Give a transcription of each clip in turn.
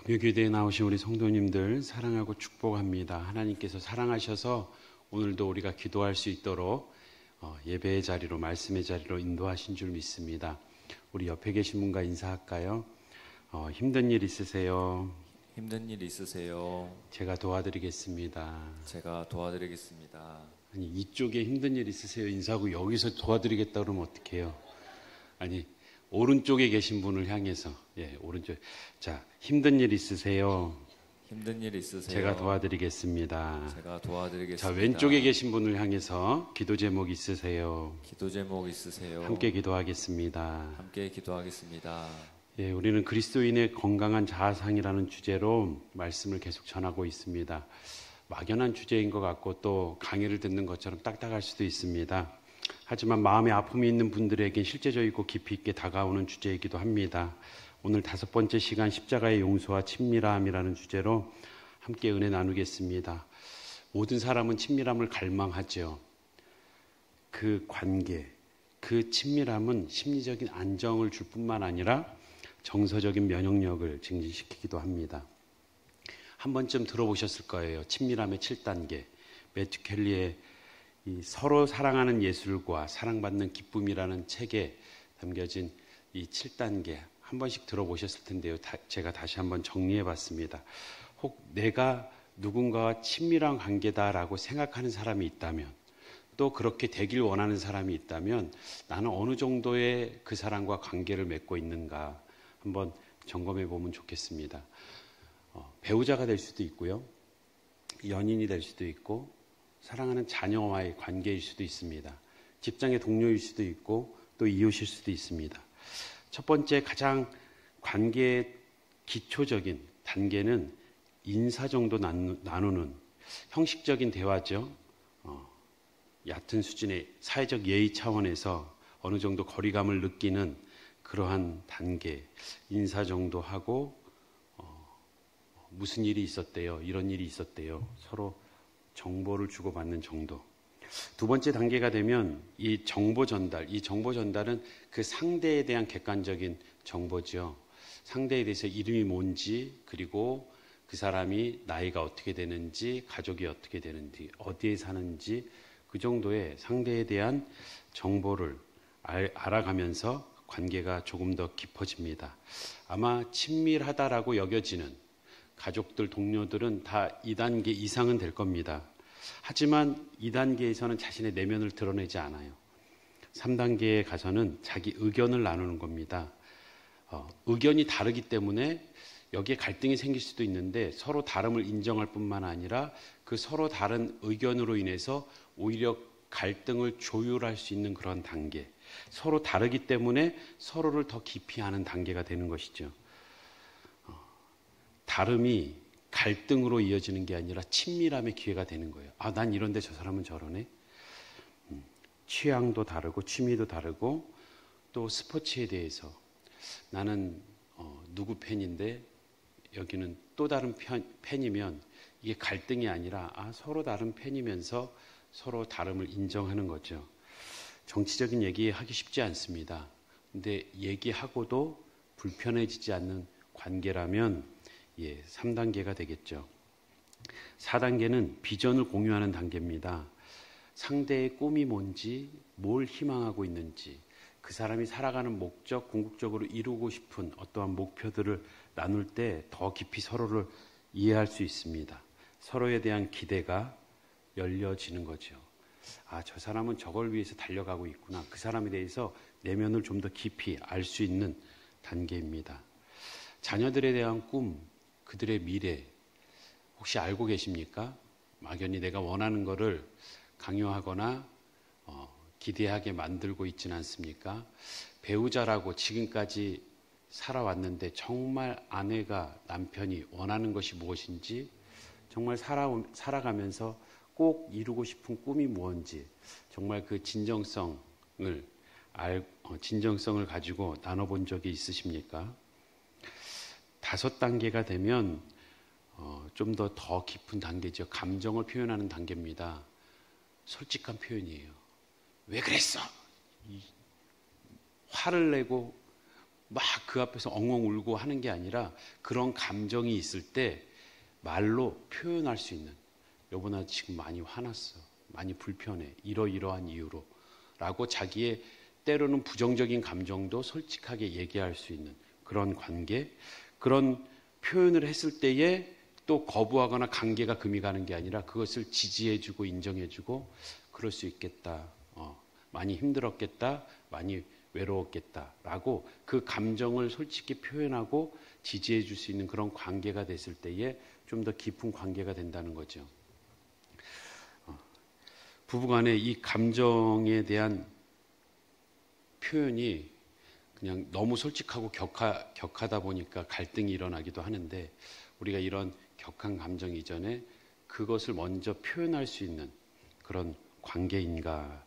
금요교대에 나오신 우리 성도님들 사랑하고 축복합니다. 하나님께서 사랑하셔서 오늘도 우리가 기도할 수 있도록 예배의 자리로, 말씀의 자리로 인도하신 줄 믿습니다. 우리 옆에 계신 분과 인사할까요? 힘든 일 있으세요? 힘든 일 있으세요? 제가 도와드리겠습니다. 제가 도와드리겠습니다. 아니, 이쪽에 힘든 일 있으세요? 인사하고 여기서 도와드리겠다 그러면 어떡해요? 아니, 오른쪽에 계신 분을 향해서, 오른쪽. 자, 힘든 일 있으세요? 힘든 일 있으세요? 제가 도와드리겠습니다. 제가 도와드리겠습니다. 자, 왼쪽에 계신 분을 향해서 기도 제목 있으세요? 기도 제목 있으세요? 함께 기도하겠습니다. 함께 기도하겠습니다. 우리는 그리스도인의 건강한 자아상이라는 주제로 말씀을 계속 전하고 있습니다. 막연한 주제인 것 같고 또 강의를 듣는 것처럼 딱딱할 수도 있습니다. 하지만 마음에 아픔이 있는 분들에겐 실제적이고 깊이 있게 다가오는 주제이기도 합니다. 오늘 5번째 시간 십자가의 용서와 친밀함이라는 주제로 함께 은혜 나누겠습니다. 모든 사람은 친밀함을 갈망하죠. 그 관계, 그 친밀함은 심리적인 안정을 줄 뿐만 아니라 정서적인 면역력을 증진시키기도 합니다. 한 번쯤 들어보셨을 거예요. 친밀함의 7단계. 매튜 켈리의 이 서로 사랑하는 예술과 사랑받는 기쁨이라는 책에 담겨진 이 7단계 한 번씩 들어보셨을 텐데요. 제가 다시 한번 정리해 봤습니다. 혹 내가 누군가와 친밀한 관계다라고 생각하는 사람이 있다면, 또 그렇게 되길 원하는 사람이 있다면 나는 어느 정도의 그 사람과 관계를 맺고 있는가 한번 점검해 보면 좋겠습니다. 배우자가 될 수도 있고요. 연인이 될 수도 있고 사랑하는 자녀와의 관계일 수도 있습니다. 직장의 동료일 수도 있고 또 이웃일 수도 있습니다. 첫 번째 가장 관계의 기초적인 단계는 인사 정도 나누는 형식적인 대화죠. 얕은 수준의 사회적 예의 차원에서 어느 정도 거리감을 느끼는 그러한 단계, 인사 정도 하고 무슨 일이 있었대요, 이런 일이 있었대요, 서로 정보를 주고받는 정도. 두 번째 단계가 되면 이 정보 전달은 그 상대에 대한 객관적인 정보죠. 상대에 대해서 이름이 뭔지, 그리고 그 사람이 나이가 어떻게 되는지, 가족이 어떻게 되는지, 어디에 사는지, 그 정도의 상대에 대한 정보를 알아가면서 관계가 조금 더 깊어집니다. 아마 친밀하다라고 여겨지는 가족들, 동료들은 다 2단계 이상은 될 겁니다. 하지만 2단계에서는 자신의 내면을 드러내지 않아요. 3단계에 가서는 자기 의견을 나누는 겁니다. 의견이 다르기 때문에 여기에 갈등이 생길 수도 있는데 서로 다름을 인정할 뿐만 아니라 그 서로 다른 의견으로 인해서 오히려 갈등을 조율할 수 있는 그런 단계. 서로 다르기 때문에 서로를 더 깊이 아는 단계가 되는 것이죠. 다름이 갈등으로 이어지는 게 아니라 친밀함의 기회가 되는 거예요. 난 이런데 저 사람은 저러네. 취향도 다르고 취미도 다르고 또 스포츠에 대해서 나는 누구 팬인데 여기는 또 다른 팬이면 이게 갈등이 아니라 서로 다른 팬이면서 서로 다름을 인정하는 거죠. 정치적인 얘기하기 쉽지 않습니다. 근데 얘기하고도 불편해지지 않는 관계라면 3단계가 되겠죠. 4단계는 비전을 공유하는 단계입니다. 상대의 꿈이 뭔지, 뭘 희망하고 있는지, 그 사람이 살아가는 목적, 궁극적으로 이루고 싶은 어떠한 목표들을 나눌 때 더 깊이 서로를 이해할 수 있습니다. 서로에 대한 기대가 열려지는 거죠. 저 사람은 저걸 위해서 달려가고 있구나. 그 사람에 대해서 내면을 좀 더 깊이 알 수 있는 단계입니다. 자녀들에 대한 꿈, 그들의 미래 혹시 알고 계십니까? 막연히 내가 원하는 거를 강요하거나 기대하게 만들고 있지는 않습니까? 배우자라고 지금까지 살아왔는데 정말 아내가, 남편이 원하는 것이 무엇인지, 정말 살아가면서 꼭 이루고 싶은 꿈이 무엇인지 정말 그 진정성을 가지고 나눠본 적이 있으십니까? 5단계가 되면 좀 더 깊은 단계죠. 감정을 표현하는 단계입니다. 솔직한 표현이에요. 왜 그랬어? 화를 내고 막 그 앞에서 엉엉 울고 하는 게 아니라 그런 감정이 있을 때 말로 표현할 수 있는, 여보 나 지금 많이 화났어, 많이 불편해, 이러이러한 이유로 라고 자기의 때로는 부정적인 감정도 솔직하게 얘기할 수 있는 그런 관계, 그런 표현을 했을 때에 또 거부하거나 관계가 금이 가는 게 아니라 그것을 지지해주고 인정해주고, 그럴 수 있겠다, 많이 힘들었겠다, 많이 외로웠겠다 라고 그 감정을 솔직히 표현하고 지지해 줄 수 있는 그런 관계가 됐을 때에 좀 더 깊은 관계가 된다는 거죠. 부부간에 이 감정에 대한 표현이 그냥 너무 솔직하고 격하다 보니까 갈등이 일어나기도 하는데, 우리가 이런 격한 감정 이전에 그것을 먼저 표현할 수 있는 그런 관계인가.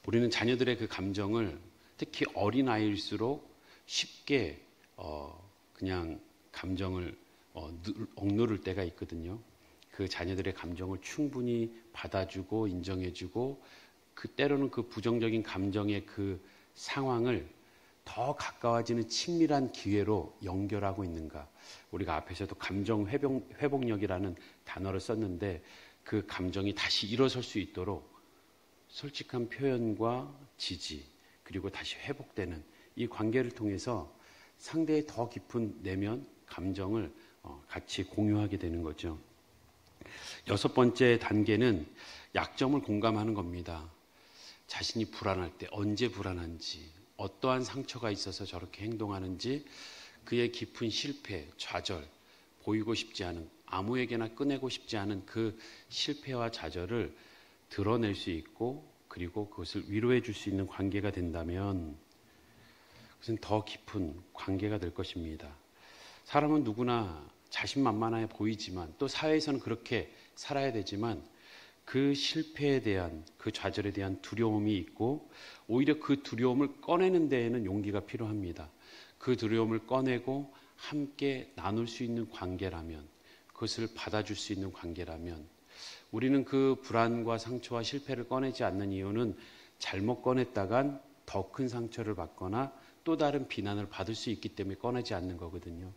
우리는 자녀들의 그 감정을, 특히 어린아이일수록 쉽게 그냥 감정을 억누를 때가 있거든요. 그 자녀들의 감정을 충분히 받아주고 인정해주고, 그 때로는 그 부정적인 감정의 그 상황을 더 가까워지는 친밀한 기회로 연결하고 있는가. 우리가 앞에서도 감정 회복력이라는 단어를 썼는데, 그 감정이 다시 일어설 수 있도록 솔직한 표현과 지지, 그리고 다시 회복되는 이 관계를 통해서 상대의 더 깊은 내면, 감정을 같이 공유하게 되는 거죠. 6번째 단계는 약점을 공감하는 겁니다. 자신이 불안할 때 언제 불안한지, 어떠한 상처가 있어서 저렇게 행동하는지, 그의 깊은 실패, 좌절, 보이고 싶지 않은, 아무에게나 꺼내고 싶지 않은 그 실패와 좌절을 드러낼 수 있고, 그리고 그것을 위로해 줄 수 있는 관계가 된다면 그것은 더 깊은 관계가 될 것입니다. 사람은 누구나 자신만만해 보이지만, 또 사회에서는 그렇게 살아야 되지만, 그 실패에 대한, 그 좌절에 대한 두려움이 있고, 오히려 그 두려움을 꺼내는 데에는 용기가 필요합니다. 그 두려움을 꺼내고 함께 나눌 수 있는 관계라면, 그것을 받아줄 수 있는 관계라면, 우리는 그 불안과 상처와 실패를 꺼내지 않는 이유는 잘못 꺼냈다간 더 큰 상처를 받거나 또 다른 비난을 받을 수 있기 때문에 꺼내지 않는 거거든요.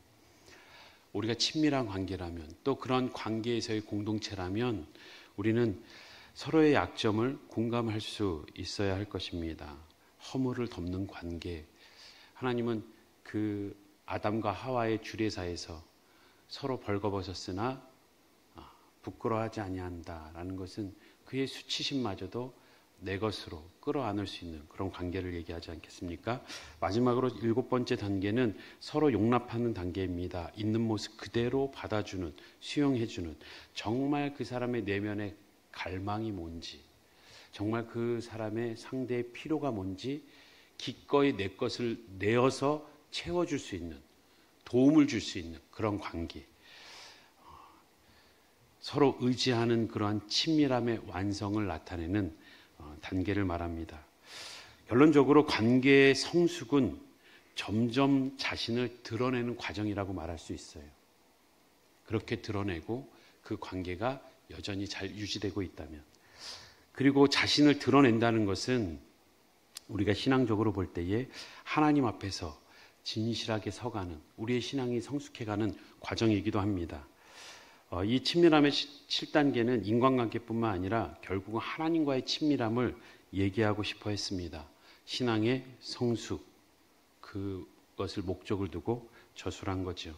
우리가 친밀한 관계라면, 또 그런 관계에서의 공동체라면 우리는 서로의 약점을 공감할 수 있어야 할 것입니다. 허물을 덮는 관계. 하나님은 그 아담과 하와의 주례사에서 서로 벌거벗었으나 부끄러워하지 아니한다라는 것은 그의 수치심마저도 내 것으로 끌어안을 수 있는 그런 관계를 얘기하지 않겠습니까? 마지막으로 7번째 단계는 서로 용납하는 단계입니다. 있는 모습 그대로 받아주는, 수용해주는, 정말 그 사람의 내면의 갈망이 뭔지, 정말 그 사람의 상대의 필요가 뭔지 기꺼이 내 것을 내어서 채워줄 수 있는, 도움을 줄 수 있는 그런 관계. 서로 의지하는 그러한 친밀함의 완성을 나타내는 단계를 말합니다. 결론적으로 관계의 성숙은 점점 자신을 드러내는 과정이라고 말할 수 있어요. 그렇게 드러내고 그 관계가 여전히 잘 유지되고 있다면. 그리고 자신을 드러낸다는 것은 우리가 신앙적으로 볼 때에 하나님 앞에서 진실하게 서가는, 우리의 신앙이 성숙해가는 과정이기도 합니다. 이 친밀함의 7단계는 인간관계뿐만 아니라 결국은 하나님과의 친밀함을 얘기하고 싶어 했습니다. 신앙의 성숙, 그것을 목적을 두고 저술한 거죠.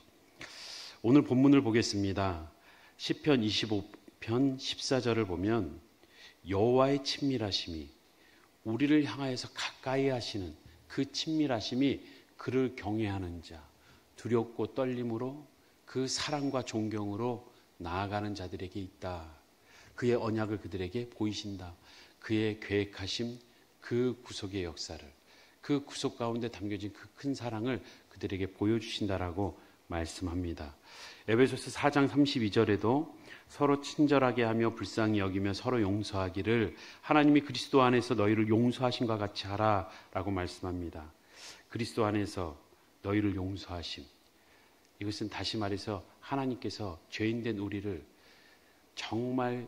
오늘 본문을 보겠습니다. 시편 25편 14절을 보면 여호와의 친밀하심이, 우리를 향하여서 가까이 하시는 그 친밀하심이 그를 경외하는 자, 두렵고 떨림으로 그 사랑과 존경으로 나아가는 자들에게 있다. 그의 언약을 그들에게 보이신다. 그의 계획하심, 그 구속의 역사를, 그 구속 가운데 담겨진 그 큰 사랑을 그들에게 보여주신다라고 말씀합니다. 에베소서 4장 32절에도 서로 친절하게 하며 불쌍히 여기며 서로 용서하기를 하나님이 그리스도 안에서 너희를 용서하신과 같이 하라라고 말씀합니다. 그리스도 안에서 너희를 용서하심. 이것은 다시 말해서 하나님께서 죄인된 우리를 정말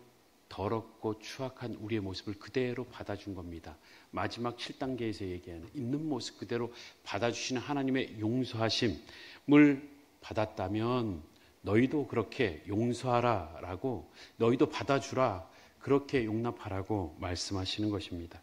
더럽고 추악한 우리의 모습을 그대로 받아준 겁니다. 마지막 7단계에서 얘기하는 있는 모습 그대로 받아주시는 하나님의 용서하심을 받았다면 너희도 그렇게 용서하라 라고, 너희도 받아주라, 그렇게 용납하라고 말씀하시는 것입니다.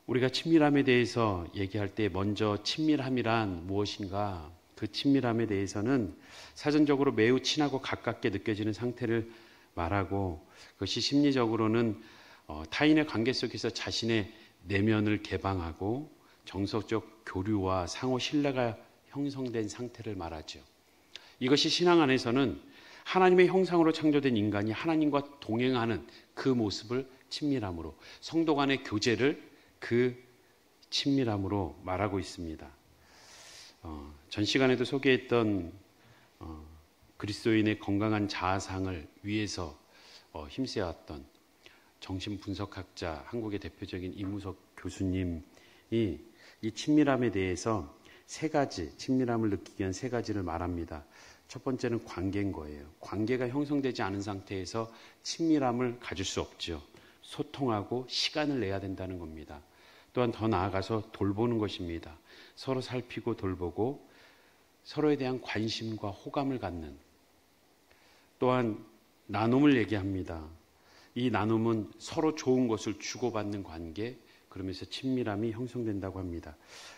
우리가 친밀함에 대해서 얘기할 때 먼저 친밀함이란 무엇인가, 그 친밀함에 대해서는 사전적으로 매우 친하고 가깝게 느껴지는 상태를 말하고, 그것이 심리적으로는 타인의 관계 속에서 자신의 내면을 개방하고 정서적 교류와 상호 신뢰가 형성된 상태를 말하죠. 이것이 신앙 안에서는 하나님의 형상으로 창조된 인간이 하나님과 동행하는 그 모습을 친밀함으로, 성도 간의 교제를 그 친밀함으로 말하고 있습니다. 전 시간에도 소개했던 그리스도인의 건강한 자아상을 위해서 힘써왔던 정신분석학자, 한국의 대표적인 이무석 교수님이 이 친밀함에 대해서 세 가지, 친밀함을 느끼기 위한 세 가지를 말합니다. 첫 번째는 관계인 거예요. 관계가 형성되지 않은 상태에서 친밀함을 가질 수 없죠. 소통하고 시간을 내야 된다는 겁니다. 또한 더 나아가서 돌보는 것입니다. 서로 살피고 돌보고 서로에 대한 관심과 호감을 갖는, 또한 나눔을 얘기합니다. 이 나눔은 서로 좋은 것을 주고받는 관계, 그러면서 친밀함이 형성된다고 합니다.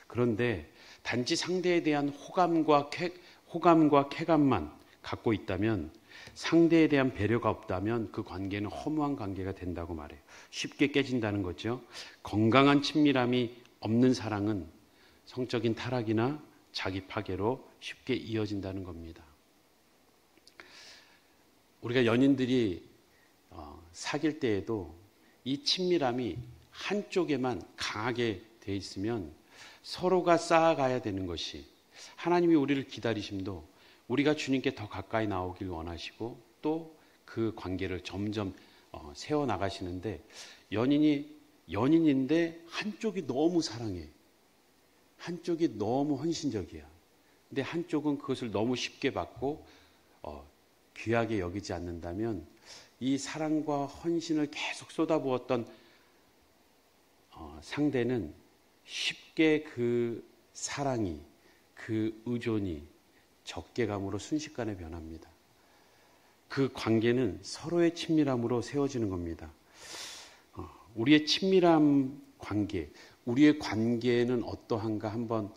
그런데 단지 상대에 대한 호감과 쾌감만 갖고 있다면, 상대에 대한 배려가 없다면 그 관계는 허무한 관계가 된다고 말해요. 쉽게 깨진다는 거죠. 건강한 친밀함이 없는 사랑은 성적인 타락이나 자기 파괴로 쉽게 이어진다는 겁니다. 우리가 연인들이 사귈 때에도 이 친밀함이 한쪽에만 강하게 돼 있으면 서로가 쌓아가야 되는 것이, 하나님이 우리를 기다리심도 우리가 주님께 더 가까이 나오길 원하시고 또 그 관계를 점점 세워나가시는데, 연인인데 한쪽이 너무 사랑해, 한쪽이 너무 헌신적이야. 근데 한쪽은 그것을 너무 쉽게 받고 귀하게 여기지 않는다면 이 사랑과 헌신을 계속 쏟아부었던 상대는 쉽게 그 사랑이, 그 의존이 적개감으로 순식간에 변합니다. 그 관계는 서로의 친밀함으로 세워지는 겁니다. 우리의 친밀함 관계, 우리의 관계는 어떠한가 한번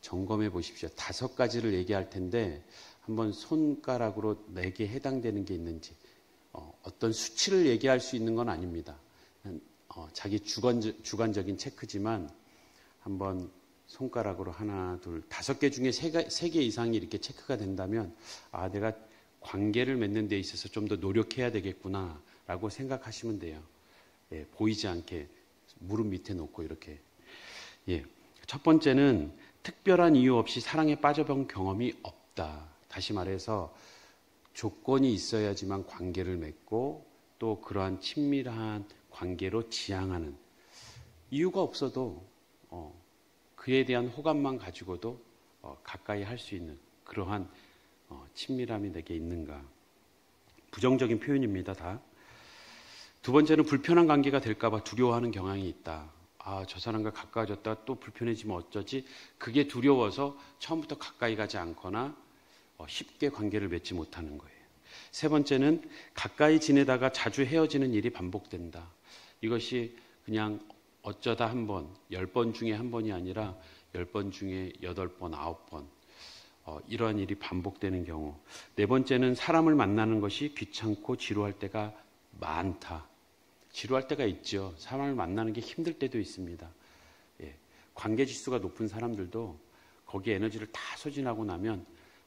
점검해 보십시오. 5가지를 얘기할 텐데 한번 손가락으로 내게 해당되는 게 있는지, 어떤 수치를 얘기할 수 있는 건 아닙니다. 자기 주관적인 체크지만 한번 손가락으로 하나, 둘, 5개 중에 3개 이상이 이렇게 체크가 된다면, 아, 내가 관계를 맺는 데 있어서 좀 더 노력해야 되겠구나 라고 생각하시면 돼요. 예, 보이지 않게 무릎 밑에 놓고 이렇게. 예, 첫 번째는 특별한 이유 없이 사랑에 빠져본 경험이 없다. 다시 말해서 조건이 있어야지만 관계를 맺고 또 그러한 친밀한 관계로 지향하는, 이유가 없어도 그에 대한 호감만 가지고도 가까이 할 수 있는 그러한 친밀함이 내게 있는가. 부정적인 표현입니다, 다. 두 번째는 불편한 관계가 될까봐 두려워하는 경향이 있다. 아, 저 사람과 가까워졌다가 또 불편해지면 어쩌지? 그게 두려워서 처음부터 가까이 가지 않거나 쉽게 관계를 맺지 못하는 거예요. 세 번째는 가까이 지내다가 자주 헤어지는 일이 반복된다. 이것이 그냥 어쩌다 한 번, 10번 중에 한 번이 아니라 10번 중에 8번, 9번 이러한 일이 반복되는 경우. 네 번째는 사람을 만나는 것이 귀찮고 지루할 때가 많다. 지루할 때가 있죠. 사람을 만나는 게 힘들 때도 있습니다. 예, 관계 지수가 높은 사람들도 거기에 에너지를 다 소진하고 나면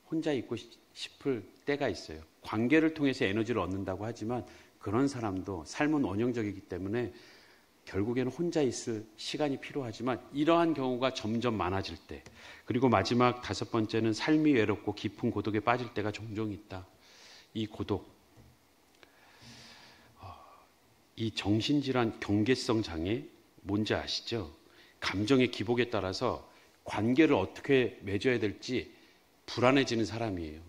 혼자 있고 싶을 때가 있어요. 관계를 통해서 에너지를 얻는다고 하지만 그런 사람도 삶은 원형적이기 때문에 결국에는 혼자 있을 시간이 필요하지만, 이러한 경우가 점점 많아질 때, 그리고 마지막 5번째는 삶이 외롭고 깊은 고독에 빠질 때가 종종 있다. 이 고독, 이 정신질환 경계성 장애 뭔지 아시죠? 감정의 기복에 따라서 관계를 어떻게 맺어야 될지 불안해지는 사람이에요.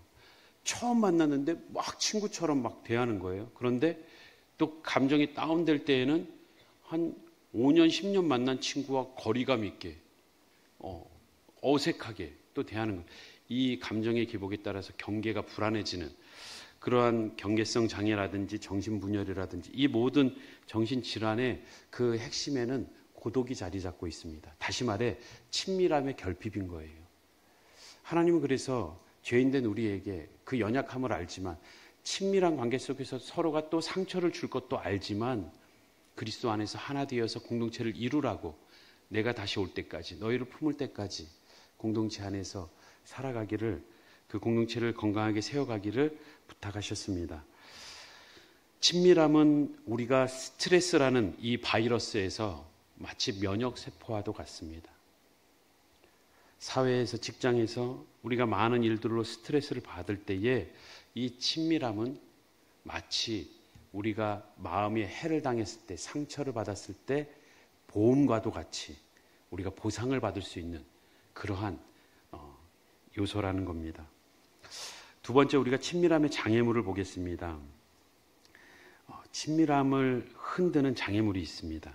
처음 만났는데 막 친구처럼 막 대하는 거예요. 그런데 또 감정이 다운될 때에는 한 5년, 10년 만난 친구와 거리감 있게 어색하게 또 대하는 거예요. 이 감정의 기복에 따라서 경계가 불안해지는 그러한 경계성 장애라든지 정신분열이라든지 이 모든 정신질환의 그 핵심에는 고독이 자리 잡고 있습니다. 다시 말해 친밀함의 결핍인 거예요. 하나님은 그래서 죄인된 우리에게 그 연약함을 알지만 친밀한 관계 속에서 서로가 또 상처를 줄 것도 알지만 그리스도 안에서 하나 되어서 공동체를 이루라고 내가 다시 올 때까지 너희를 품을 때까지 공동체 안에서 살아가기를 그 공동체를 건강하게 세워가기를 부탁하셨습니다. 친밀함은 우리가 스트레스라는 이 바이러스에서 마치 면역세포와도 같습니다. 사회에서 직장에서 우리가 많은 일들로 스트레스를 받을 때에 이 친밀함은 마치 우리가 마음에 해를 당했을 때 상처를 받았을 때 보험과도 같이 우리가 보상을 받을 수 있는 그러한 요소라는 겁니다. 두 번째 우리가 친밀함의 장애물을 보겠습니다. 친밀함을 흔드는 장애물이 있습니다.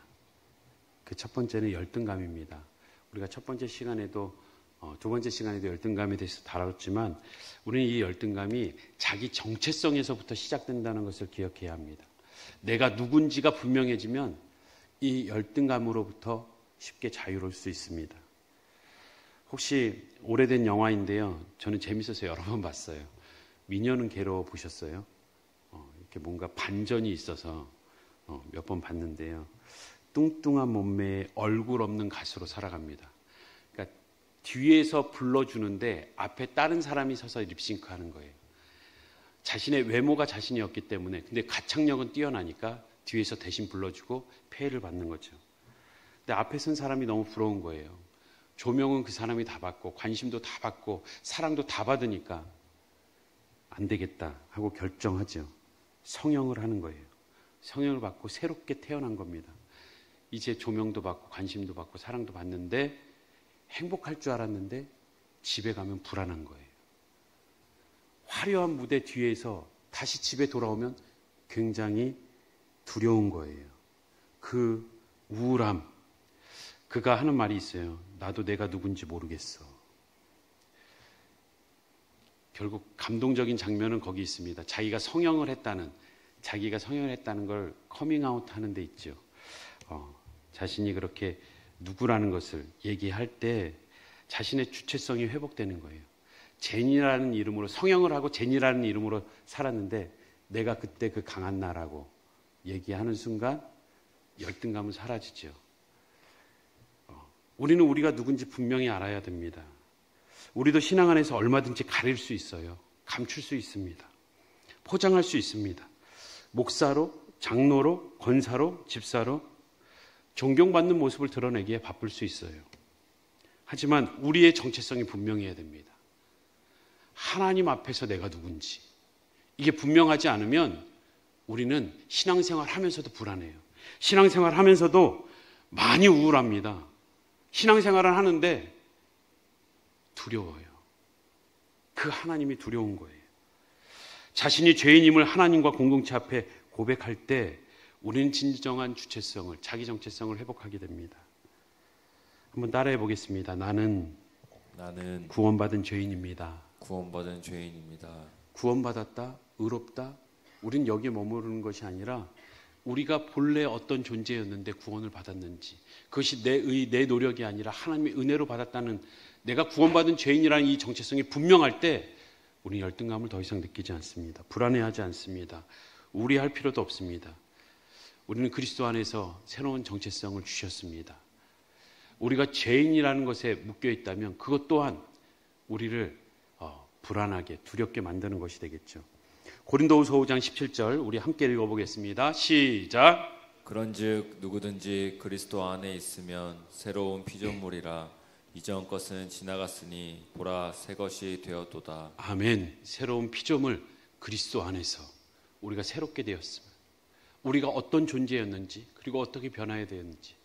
그 첫 번째는 열등감입니다. 우리가 첫 번째 시간에도 두 번째 시간에도 열등감에 대해서 다뤘지만 우리는 이 열등감이 자기 정체성에서부터 시작된다는 것을 기억해야 합니다. 내가 누군지가 분명해지면 이 열등감으로부터 쉽게 자유로울 수 있습니다. 혹시 오래된 영화인데요. 저는 재밌어서 여러 번 봤어요. 미녀는 괴로워 보셨어요? 이렇게 뭔가 반전이 있어서 몇 번 봤는데요. 뚱뚱한 몸매에 얼굴 없는 가수로 살아갑니다. 그러니까 뒤에서 불러주는데 앞에 다른 사람이 서서 립싱크하는 거예요. 자신의 외모가 자신이 없기 때문에 근데 가창력은 뛰어나니까 뒤에서 대신 불러주고 폐해를 받는 거죠. 근데 앞에 선 사람이 너무 부러운 거예요. 조명은 그 사람이 다 받고 관심도 다 받고 사랑도 다 받으니까 안 되겠다 하고 결정하죠. 성형을 하는 거예요. 성형을 받고 새롭게 태어난 겁니다. 이제 조명도 받고 관심도 받고 사랑도 받는데 행복할 줄 알았는데 집에 가면 불안한 거예요. 화려한 무대 뒤에서 다시 집에 돌아오면 굉장히 두려운 거예요. 그 우울함. 그가 하는 말이 있어요. 나도 내가 누군지 모르겠어. 결국 감동적인 장면은 거기 있습니다. 자기가 성형을 했다는 걸 커밍아웃 하는 데 있죠. 자신이 그렇게 누구라는 것을 얘기할 때 자신의 주체성이 회복되는 거예요. 제니라는 이름으로 성형을 하고 제니라는 이름으로 살았는데 내가 그때 그 강한 나라고 얘기하는 순간 열등감은 사라지죠. 우리는 우리가 누군지 분명히 알아야 됩니다. 우리도 신앙 안에서 얼마든지 가릴 수 있어요. 감출 수 있습니다. 포장할 수 있습니다. 목사로, 장로로, 권사로, 집사로 존경받는 모습을 드러내기에 바쁠 수 있어요. 하지만 우리의 정체성이 분명해야 됩니다. 하나님 앞에서 내가 누군지 이게 분명하지 않으면 우리는 신앙생활 하면서도 불안해요. 신앙생활 하면서도 많이 우울합니다. 신앙생활을 하는데 두려워요. 그 하나님이 두려운 거예요. 자신이 죄인임을 하나님과 공동체 앞에 고백할 때 우리는 진정한 주체성을, 자기 정체성을 회복하게 됩니다. 한번 따라해 보겠습니다. 나는 구원받은 죄인입니다. 구원받은 죄인입니다. 구원받았다, 의롭다. 우린 여기에 머무르는 것이 아니라 우리가 본래 어떤 존재였는데 구원을 받았는지, 그것이 내 노력이 아니라 하나님의 은혜로 받았다는, 내가 구원받은 죄인이라는 이 정체성이 분명할 때 우리는 열등감을 더 이상 느끼지 않습니다. 불안해하지 않습니다. 우울해할 필요도 없습니다. 우리는 그리스도 안에서 새로운 정체성을 주셨습니다. 우리가 죄인이라는 것에 묶여 있다면 그것 또한 우리를 불안하게, 두렵게 만드는 것이 되겠죠. 고린도후서 5장 17절 우리 함께 읽어보겠습니다. 시작. 그런즉 누구든지 그리스도 안에 있으면 새로운 피조물이라 이전 것은 지나갔으니 보라 새 것이 되었도다. 아멘. 새로운 피조물, 그리스도 안에서 우리가 새롭게 되었습니다. 우리가 어떤 존재였는지 그리고 어떻게 변화해야 되었는지,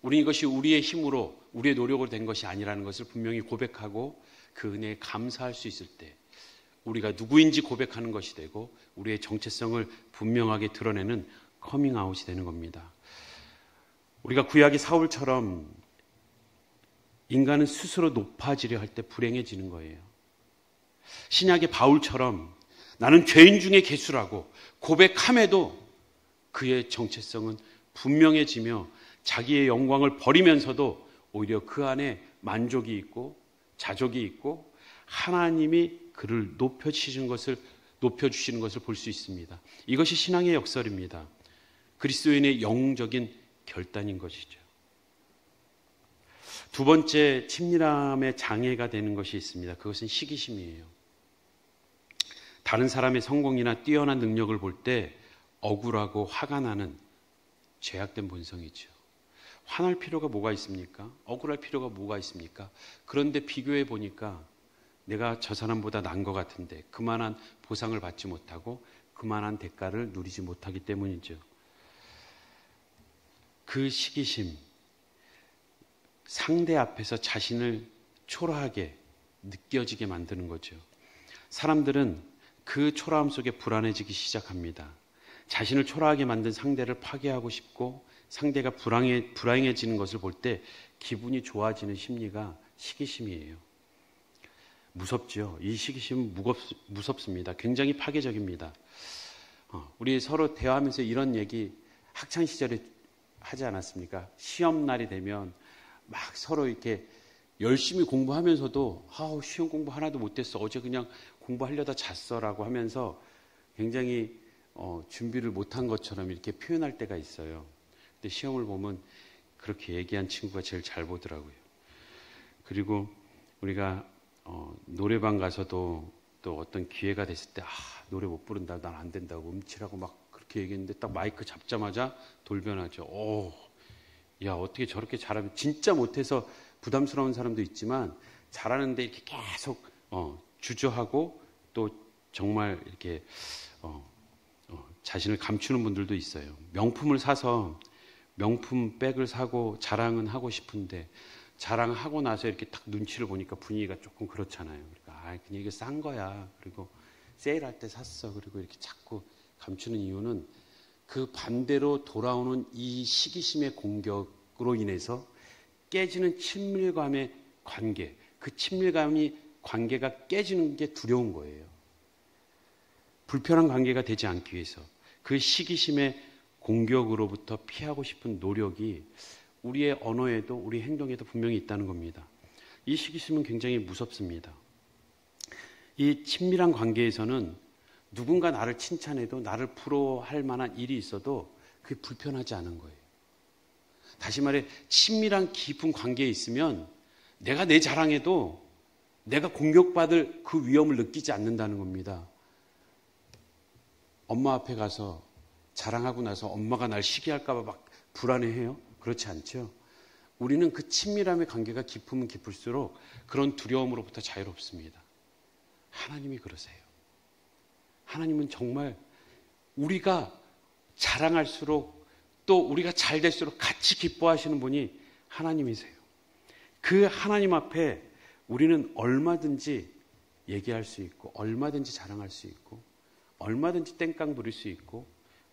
우리는 이것이 우리의 힘으로 우리의 노력으로 된 것이 아니라는 것을 분명히 고백하고 그 은혜에 감사할 수 있을 때 우리가 누구인지 고백하는 것이 되고 우리의 정체성을 분명하게 드러내는 커밍아웃이 되는 겁니다. 우리가 구약의 사울처럼 인간은 스스로 높아지려 할 때 불행해지는 거예요. 신약의 바울처럼 나는 죄인 중에 괴수라고 고백함에도 그의 정체성은 분명해지며 자기의 영광을 버리면서도 오히려 그 안에 만족이 있고 자족이 있고 하나님이 그를 높여주시는 것을 볼 수 있습니다. 이것이 신앙의 역설입니다. 그리스도인의 영적인 결단인 것이죠. 두 번째 친밀함의 장애가 되는 것이 있습니다. 그것은 시기심이에요. 다른 사람의 성공이나 뛰어난 능력을 볼 때 억울하고 화가 나는 죄악된 본성이죠. 화날 필요가 뭐가 있습니까? 억울할 필요가 뭐가 있습니까? 그런데 비교해 보니까 내가 저 사람보다 난 것 같은데 그만한 보상을 받지 못하고 그만한 대가를 누리지 못하기 때문이죠. 그 시기심, 상대 앞에서 자신을 초라하게 느껴지게 만드는 거죠. 사람들은 그 초라함 속에 불안해지기 시작합니다. 자신을 초라하게 만든 상대를 파괴하고 싶고 상대가 불행해지는 것을 볼 때 기분이 좋아지는 심리가 시기심이에요. 무섭죠. 이 시기심은 무섭습니다. 굉장히 파괴적입니다. 우리 서로 대화하면서 이런 얘기 학창시절에 하지 않았습니까? 시험날이 되면 막 서로 이렇게 열심히 공부하면서도 시험 공부 하나도 못했어. 어제 그냥 공부하려다 잤어라고 하면서 굉장히 준비를 못한 것처럼 이렇게 표현할 때가 있어요. 근데 시험을 보면 그렇게 얘기한 친구가 제일 잘 보더라고요. 그리고 우리가 노래방 가서도 또 어떤 기회가 됐을 때 노래 못 부른다, 난 안 된다고 음치라고 막 그렇게 얘기했는데 딱 마이크 잡자마자 돌변하죠. 야, 어떻게 저렇게 잘하면, 진짜 못해서 부담스러운 사람도 있지만 잘하는데 이렇게 계속 주저하고 또 정말 이렇게 자신을 감추는 분들도 있어요. 명품을 사서 명품 백을 사고 자랑은 하고 싶은데 자랑하고 나서 이렇게 딱 눈치를 보니까 분위기가 조금 그렇잖아요. 그러니까 그냥 이게 싼 거야. 그리고 세일할 때 샀어. 그리고 이렇게 자꾸 감추는 이유는 그 반대로 돌아오는 이 시기심의 공격으로 인해서 깨지는 친밀감의 관계, 그 관계가 깨지는 게 두려운 거예요. 불편한 관계가 되지 않기 위해서 그 시기심의 공격으로부터 피하고 싶은 노력이 우리의 언어에도 우리 행동에도 분명히 있다는 겁니다. 이 시기심은 굉장히 무섭습니다. 이 친밀한 관계에서는 누군가 나를 칭찬해도 나를 부러워할 만한 일이 있어도 그게 불편하지 않은 거예요. 다시 말해 친밀한 깊은 관계에 있으면 내가 내 자랑해도 내가 공격받을 그 위험을 느끼지 않는다는 겁니다. 엄마 앞에 가서 자랑하고 나서 엄마가 날 시기할까 봐 막 불안해해요? 그렇지 않죠. 우리는 그 친밀함의 관계가 깊으면 깊을수록 그런 두려움으로부터 자유롭습니다. 하나님이 그러세요. 하나님은 정말 우리가 자랑할수록 또 우리가 잘 될수록 같이 기뻐하시는 분이 하나님이세요. 그 하나님 앞에 우리는 얼마든지 얘기할 수 있고 얼마든지 자랑할 수 있고 얼마든지 땡깡 부릴 수 있고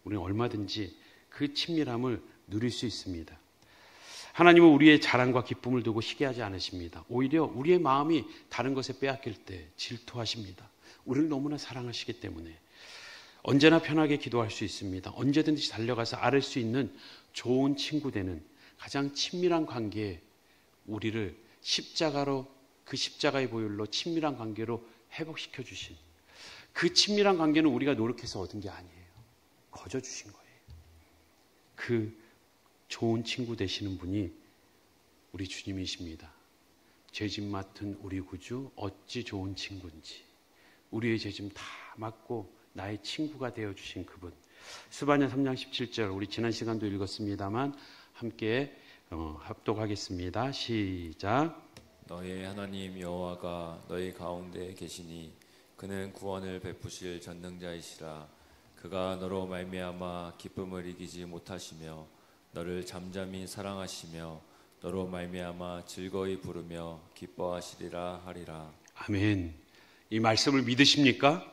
우리는 얼마든지 그 친밀함을 누릴 수 있습니다. 하나님은 우리의 자랑과 기쁨을 두고 시기하지 않으십니다. 오히려 우리의 마음이 다른 것에 빼앗길 때 질투하십니다. 우리를 너무나 사랑하시기 때문에 언제나 편하게 기도할 수 있습니다. 언제든지 달려가서 아뢰 수 있는 좋은 친구 되는 가장 친밀한 관계에 우리를 그 십자가의 보혈로 친밀한 관계로 회복시켜 주신 그 친밀한 관계는 우리가 노력해서 얻은 게 아니에요. 거저 주신 거예요. 그 좋은 친구 되시는 분이 우리 주님이십니다. 죄짐 맡은 우리 구주 어찌 좋은 친구인지 우리의 죄짐 다 맡고 나의 친구가 되어주신 그분. 스바냐 3장 17절 우리 지난 시간도 읽었습니다만 함께 합독하겠습니다. 시작. 너의 하나님 여호와가 너희 가운데 계시니 그는 구원을 베푸실 전능자이시라. 그가 너로 말미암아 기쁨을 이기지 못하시며 너를 잠잠히 사랑하시며 너로 말미암아 즐거이 부르며 기뻐하시리라 하리라. 아멘. 이 말씀을 믿으십니까?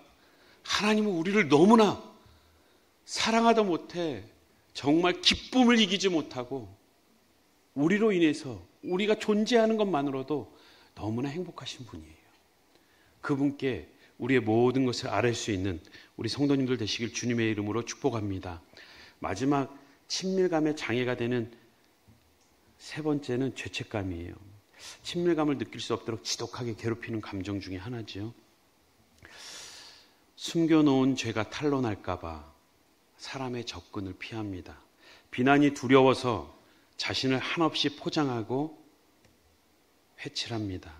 하나님은 우리를 너무나 사랑하다 못해 정말 기쁨을 이기지 못하고 우리로 인해서 우리가 존재하는 것만으로도 너무나 행복하신 분이에요. 그분께 우리의 모든 것을 아뢰 수 있는 우리 성도님들 되시길 주님의 이름으로 축복합니다. 마지막 친밀감의 장애가 되는 세 번째는 죄책감이에요. 친밀감을 느낄 수 없도록 지독하게 괴롭히는 감정 중에 하나지요. 숨겨놓은 죄가 탄로날까 봐 사람의 접근을 피합니다. 비난이 두려워서 자신을 한없이 포장하고 회칠합니다.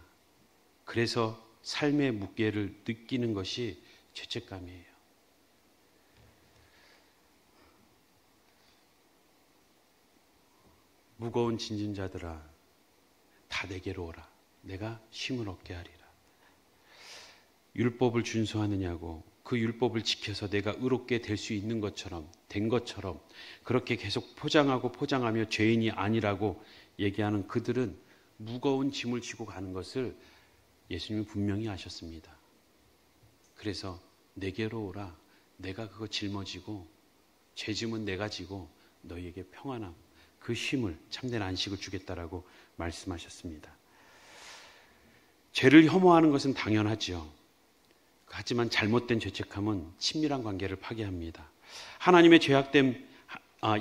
그래서 삶의 무게를 느끼는 것이 죄책감이에요. 무거운 짐진 자들아 다 내게로 오라. 내가 쉼을 얻게 하리라. 율법을 준수하느냐고 그 율법을 지켜서 내가 의롭게 될 수 있는 것처럼 된 것처럼 그렇게 계속 포장하며 죄인이 아니라고 얘기하는 그들은 무거운 짐을 지고 가는 것을 예수님은 분명히 아셨습니다. 그래서 내게로 오라. 내가 그거 짊어지고 죄짐은 내가 지고 너희에게 평안함, 그 쉼을, 참된 안식을 주겠다라고 말씀하셨습니다. 죄를 혐오하는 것은 당연하지요. 하지만 잘못된 죄책감은 친밀한 관계를 파괴합니다. 하나님의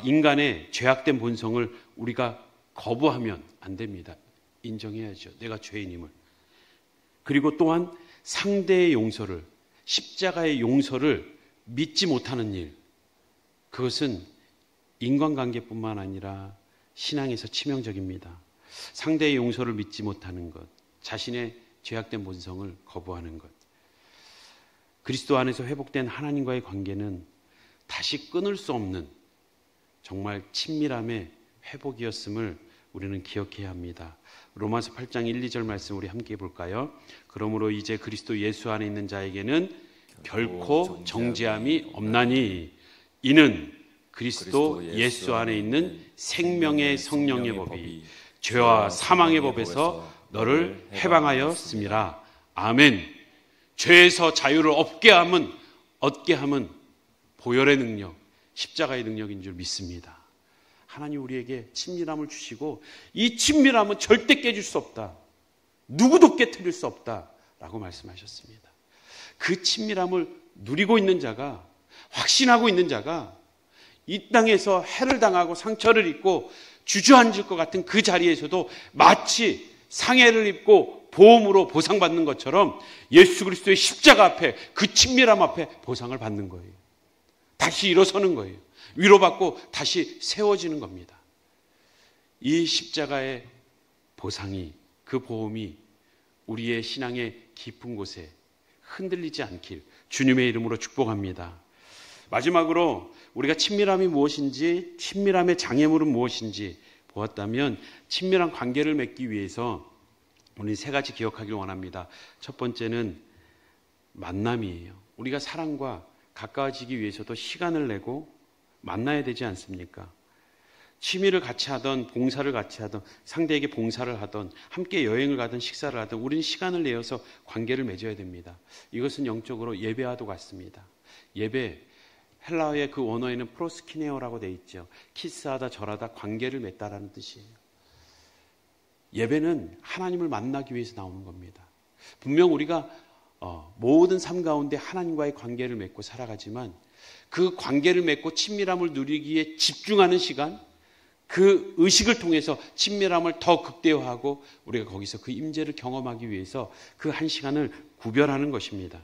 인간의 죄악된 본성을 우리가 거부하면 안 됩니다. 인정해야죠. 내가 죄인임을. 그리고 또한 상대의 용서를, 십자가의 용서를 믿지 못하는 일, 그것은 인간관계뿐만 아니라 신앙에서 치명적입니다. 상대의 용서를 믿지 못하는 것, 자신의 죄악된 본성을 거부하는 것. 그리스도 안에서 회복된 하나님과의 관계는 다시 끊을 수 없는 정말 친밀함의 회복이었음을 우리는 기억해야 합니다. 로마서 8장 1, 2절 말씀 우리 함께 볼까요? 그러므로 이제 그리스도 예수 안에 있는 자에게는 결코 정죄함이 없나니 이는 그리스도 예수 안에 있는 생명의 성령의 법이 죄와 사망의 법에서 너를 해방하였음이라. 아멘. 죄에서 자유를 얻게 함은 보혈의 능력, 십자가의 능력인 줄 믿습니다. 하나님 우리에게 친밀함을 주시고 이 친밀함은 절대 깨질 수 없다. 누구도 깨트릴 수 없다라고 말씀하셨습니다. 그 친밀함을 누리고 있는 자가, 확신하고 있는 자가 이 땅에서 해를 당하고 상처를 입고 주저앉을 것 같은 그 자리에서도 마치 상해를 입고 보험으로 보상받는 것처럼 예수 그리스도의 십자가 앞에, 그 친밀함 앞에 보상을 받는 거예요. 다시 일어서는 거예요. 위로받고 다시 세워지는 겁니다. 이 십자가의 보상이, 그 보험이 우리의 신앙의 깊은 곳에 흔들리지 않길 주님의 이름으로 축복합니다. 마지막으로 우리가 친밀함이 무엇인지, 친밀함의 장애물은 무엇인지 보았다면, 친밀한 관계를 맺기 위해서 우리는 세 가지 기억하길 원합니다. 첫 번째는 만남이에요. 우리가 사랑과 가까워지기 위해서도 시간을 내고 만나야 되지 않습니까? 취미를 같이 하던, 봉사를 같이 하던, 상대에게 봉사를 하던, 함께 여행을 가든 식사를 하든 우리는 시간을 내어서 관계를 맺어야 됩니다. 이것은 영적으로 예배와도 같습니다. 예배, 헬라어의 그 원어에는 프로스키네오라고 되어 있죠. 키스하다, 절하다, 관계를 맺다라는 뜻이에요. 예배는 하나님을 만나기 위해서 나오는 겁니다. 분명 우리가 모든 삶 가운데 하나님과의 관계를 맺고 살아가지만 그 관계를 맺고 친밀함을 누리기에 집중하는 시간, 그 의식을 통해서 친밀함을 더 극대화하고 우리가 거기서 그 임재를 경험하기 위해서 그 한 시간을 구별하는 것입니다.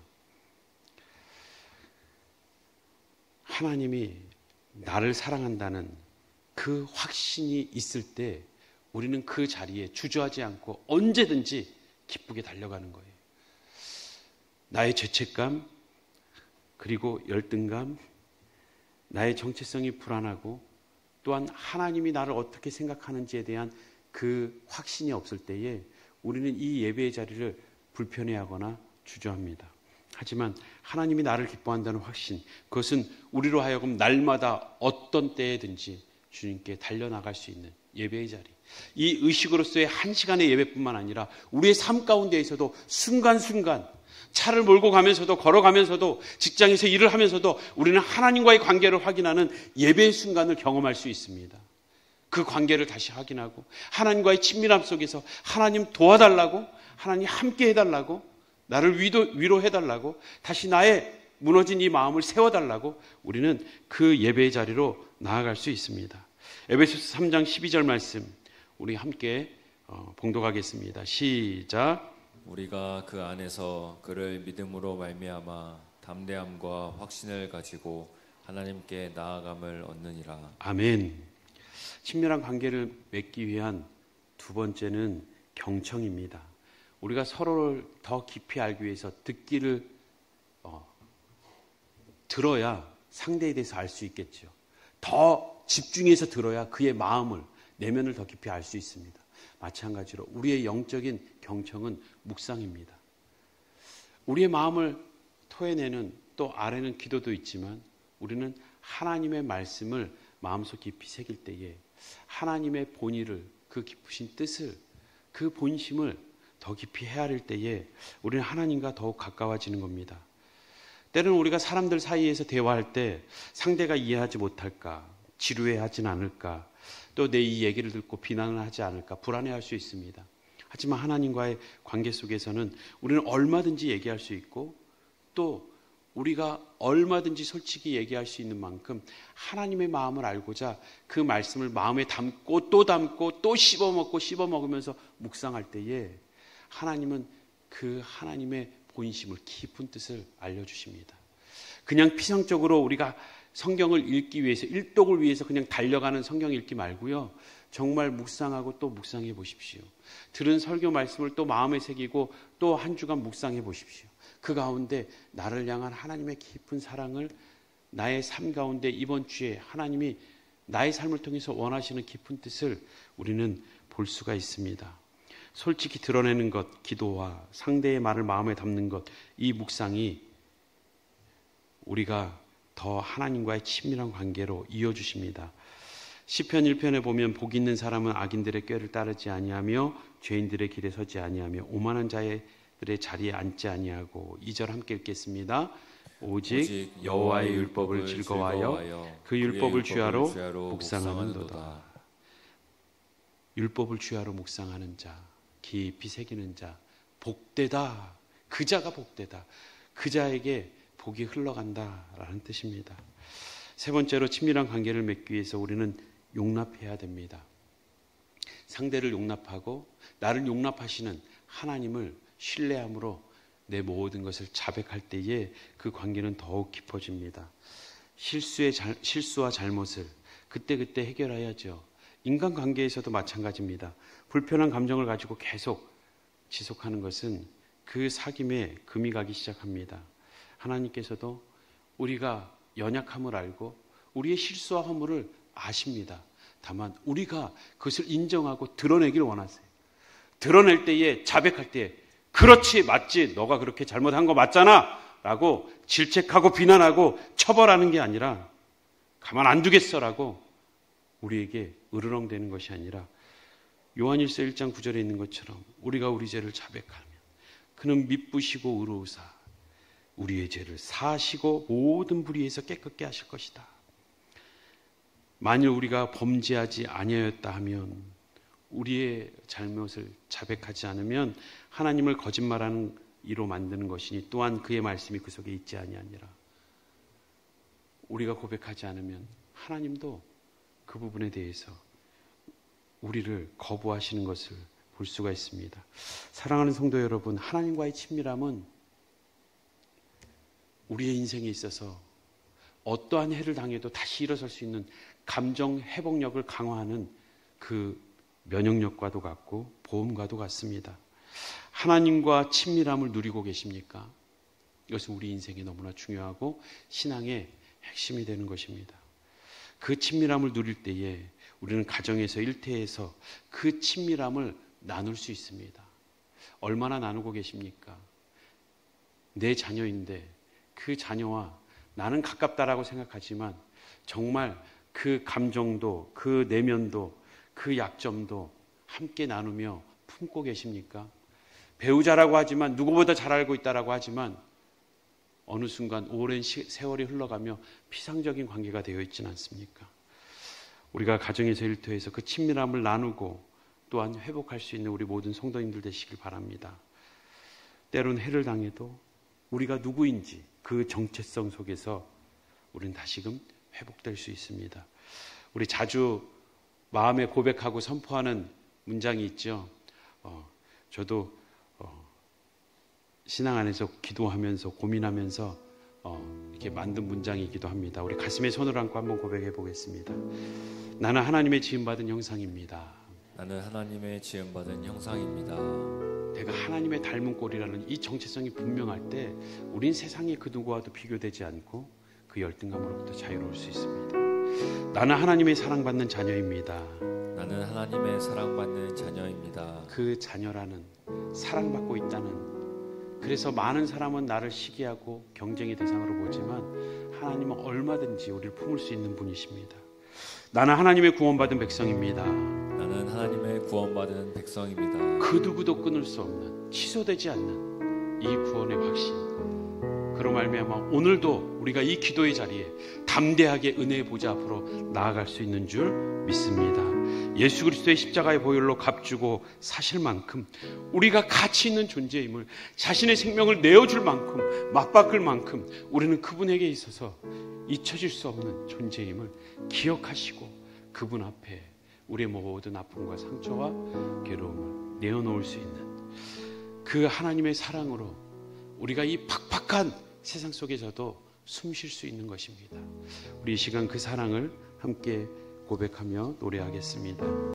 하나님이 나를 사랑한다는 그 확신이 있을 때 우리는 그 자리에 주저하지 않고 언제든지 기쁘게 달려가는 거예요. 나의 죄책감, 그리고 열등감, 나의 정체성이 불안하고 또한 하나님이 나를 어떻게 생각하는지에 대한 그 확신이 없을 때에 우리는 이 예배의 자리를 불편해하거나 주저합니다. 하지만 하나님이 나를 기뻐한다는 확신, 그것은 우리로 하여금 날마다 어떤 때에든지 주님께 달려나갈 수 있는 예배의 자리, 이 의식으로서의 한 시간의 예배뿐만 아니라 우리의 삶 가운데에서도 순간순간 차를 몰고 가면서도, 걸어가면서도, 직장에서 일을 하면서도 우리는 하나님과의 관계를 확인하는 예배의 순간을 경험할 수 있습니다. 그 관계를 다시 확인하고 하나님과의 친밀함 속에서 하나님 도와달라고, 하나님 함께 해달라고, 나를 위로해달라고, 다시 나의 무너진 이 마음을 세워달라고 우리는 그 예배의 자리로 나아갈 수 있습니다. 에베소서 3장 12절 말씀 우리 함께 봉독하겠습니다. 시작. 우리가 그 안에서 그를 믿음으로 말미암아 담대함과 확신을 가지고 하나님께 나아감을 얻느니라. 아멘. 친밀한 관계를 맺기 위한 두 번째는 경청입니다. 우리가 서로를 더 깊이 알기 위해서 듣기를 들어야 상대에 대해서 알 수 있겠죠. 더 집중해서 들어야 그의 마음을, 내면을 더 깊이 알 수 있습니다. 마찬가지로 우리의 영적인 경청은 묵상입니다. 우리의 마음을 토해내는 또 아래는 기도도 있지만 우리는 하나님의 말씀을 마음속 깊이 새길 때에 하나님의 본의를, 그 깊으신 뜻을, 그 본심을 더 깊이 헤아릴 때에 우리는 하나님과 더욱 가까워지는 겁니다. 때로는 우리가 사람들 사이에서 대화할 때 상대가 이해하지 못할까, 지루해하진 않을까, 또 내 이 얘기를 듣고 비난을 하지 않을까 불안해할 수 있습니다. 하지만 하나님과의 관계 속에서는 우리는 얼마든지 얘기할 수 있고 또 우리가 얼마든지 솔직히 얘기할 수 있는 만큼 하나님의 마음을 알고자 그 말씀을 마음에 담고 또 씹어먹고 씹어먹으면서 묵상할 때에 하나님은 그 하나님의 본심을, 깊은 뜻을 알려주십니다. 그냥 피상적으로 우리가 성경을 읽기 위해서, 일독을 위해서 그냥 달려가는 성경 읽기 말고요. 정말 묵상하고 또 묵상해 보십시오. 들은 설교 말씀을 또 마음에 새기고 또 한 주간 묵상해 보십시오. 그 가운데 나를 향한 하나님의 깊은 사랑을 나의 삶 가운데 이번 주에 하나님이 나의 삶을 통해서 원하시는 깊은 뜻을 우리는 볼 수가 있습니다. 솔직히 드러내는 것, 기도와 상대의 말을 마음에 담는 것, 이 묵상이 우리가 더 하나님과의 친밀한 관계로 이어주십니다. 시편 1편에 보면 복 있는 사람은 악인들의 꾀를 따르지 아니하며 죄인들의 길에 서지 아니하며 오만한 자들의 자리에 앉지 아니하고 2절 함께 읽겠습니다. 오직 여호와의 율법을 즐거워하여 그 율법을 주야로 묵상하는도다. 율법을 주야로 묵상하는 자, 깊이 새기는 자, 복되다. 그 자가 복되다. 그 자에게 복이 흘러간다라는 뜻입니다. 세 번째로 친밀한 관계를 맺기 위해서 우리는 용납해야 됩니다. 상대를 용납하고 나를 용납하시는 하나님을 신뢰함으로 내 모든 것을 자백할 때에 그 관계는 더욱 깊어집니다. 실수와 잘못을 그때그때 해결해야죠. 인간관계에서도 마찬가지입니다. 불편한 감정을 가지고 계속 지속하는 것은 그 사귐에 금이 가기 시작합니다. 하나님께서도 우리가 연약함을 알고 우리의 실수와 허물을 아십니다. 다만 우리가 그것을 인정하고 드러내길 원하세요. 드러낼 때에, 자백할 때에 그렇지, 맞지, 너가 그렇게 잘못한 거 맞잖아 라고 질책하고 비난하고 처벌하는 게 아니라 가만 안 두겠어라고 우리에게 으르렁대는 것이 아니라 요한일서 1장 9절에 있는 것처럼 우리가 우리 죄를 자백하면 그는 미쁘시고 의로우사 우리의 죄를 사하시고 모든 불의에서 깨끗게 하실 것이다. 만일 우리가 범죄하지 아니하였다 하면, 우리의 잘못을 자백하지 않으면 하나님을 거짓말하는 이로 만드는 것이니 또한 그의 말씀이 그 속에 있지 아니하니라. 우리가 고백하지 않으면 하나님도 그 부분에 대해서 우리를 거부하시는 것을 볼 수가 있습니다. 사랑하는 성도 여러분, 하나님과의 친밀함은 우리의 인생에 있어서 어떠한 해를 당해도 다시 일어설 수 있는 감정 회복력을 강화하는 그 면역력과도 같고 보험과도 같습니다. 하나님과 친밀함을 누리고 계십니까? 이것은 우리 인생에 너무나 중요하고 신앙의 핵심이 되는 것입니다. 그 친밀함을 누릴 때에 우리는 가정에서, 일터에서 그 친밀함을 나눌 수 있습니다. 얼마나 나누고 계십니까? 내 자녀인데 그 자녀와 나는 가깝다라고 생각하지만 정말 그 감정도, 그 내면도, 그 약점도 함께 나누며 품고 계십니까? 배우자라고 하지만 누구보다 잘 알고 있다라고 하지만 어느 순간 오랜 세월이 흘러가며 피상적인 관계가 되어 있지는 않습니까? 우리가 가정에서 일터에서 그 친밀함을 나누고 또한 회복할 수 있는 우리 모든 성도님들 되시길 바랍니다. 때론 해를 당해도 우리가 누구인지 그 정체성 속에서 우리는 다시금 회복될 수 있습니다. 우리 자주 마음에 고백하고 선포하는 문장이 있죠. 저도 신앙 안에서 기도하면서 고민하면서 이렇게 만든 문장이기도 합니다. 우리 가슴에 손을 얹고 한번 고백해 보겠습니다. 나는 하나님의 지음받은 형상입니다. 나는 하나님의 지음받은 형상입니다. 내가 하나님의 닮은 꼴이라는 이 정체성이 분명할 때 우린 세상의 그 누구와도 비교되지 않고 그 열등감으로부터 자유로울 수 있습니다. 나는 하나님의 사랑받는 자녀입니다. 나는 하나님의 사랑받는 자녀입니다. 그 자녀라는 사랑받고 있다는, 그래서 많은 사람은 나를 시기하고 경쟁의 대상으로 보지만 하나님은 얼마든지 우리를 품을 수 있는 분이십니다. 나는 하나님의 구원받은 백성입니다. 나는 하나님의 구원받은 백성입니다. 그 누구도 끊을 수 없는, 취소되지 않는 이 구원의 확신, 그로 말미암아 오늘도 우리가 이 기도의 자리에 담대하게 은혜의 보좌 앞으로 나아갈 수 있는 줄 믿습니다. 예수 그리스도의 십자가의 보혈로 값주고 사실 만큼 우리가 가치 있는 존재임을, 자신의 생명을 내어줄 만큼, 맞바꿀 만큼 우리는 그분에게 있어서 잊혀질 수 없는 존재임을 기억하시고 그분 앞에 우리의 모든 아픔과 상처와 괴로움을 내어놓을 수 있는 그 하나님의 사랑으로 우리가 이 팍팍한 세상 속에서도 숨 쉴 수 있는 것입니다. 우리 이 시간 그 사랑을 함께 고백하며 노래하겠습니다.